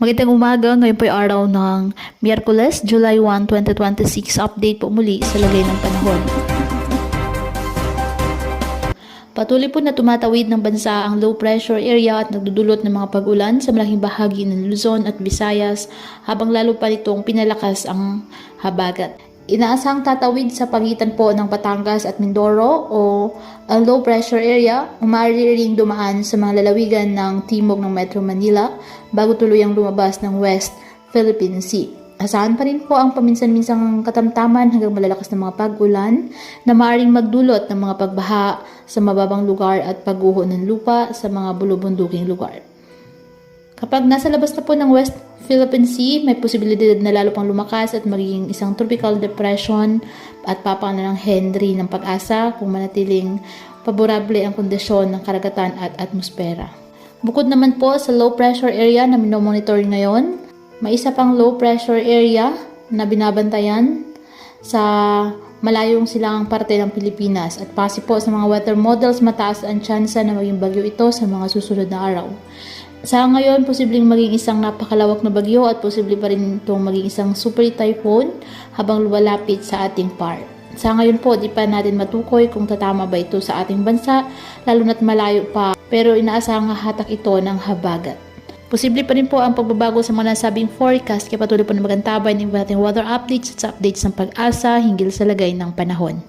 Magandang umaga, ngayon po ay araw ng Miyerkules, July 1, 2026. Update po muli sa lagay ng panahon. Patuloy po na tumatawid ng bansa ang low pressure area at nagdudulot ng mga pag-ulan sa malaking bahagi ng Luzon at Visayas habang lalo pa nitong pinalakas ang habagat. Inaasahang tatawid sa pagitan po ng Batangas at Mindoro o ang low pressure area, maaari ring dumaan sa mga lalawigan ng timog ng Metro Manila bago tuluyang lumabas ng West Philippine Sea. Asahan pa rin po ang paminsan-minsang katamtaman hanggang malalakas na mga pag-ulan na maaaring magdulot ng mga pagbaha sa mababang lugar at pagguho ng lupa sa mga bulubunduking lugar. Kapag nasa labas na po ng West Philippine Sea, may posibilidad na lalo pang lumakas at magiging isang tropical depression at papangala ng Henry ng Pag-asa kung manatiling paborable ang kondisyon ng karagatan at atmosfera. Bukod naman po sa low pressure area na minomonitor ngayon, may isa pang low pressure area na binabantayan sa malayong silangang parte ng Pilipinas at base po sa mga weather models, mataas ang tsansa na maging bagyo ito sa mga susunod na araw. Sa ngayon, posibleng maging isang napakalawak na bagyo at posible pa rin itong maging isang super typhoon habang lumalapit sa ating part. Sa ngayon po, di pa natin matukoy kung tatama ba ito sa ating bansa, lalo na't malayo pa, pero inaasahang hahatak ito ng habagat. Posible pa rin po ang pagbabago sa mga nasabing forecast, kaya patuloy po na magantabay ng ating weather updates at updates ng Pag-asa hinggil sa lagay ng panahon.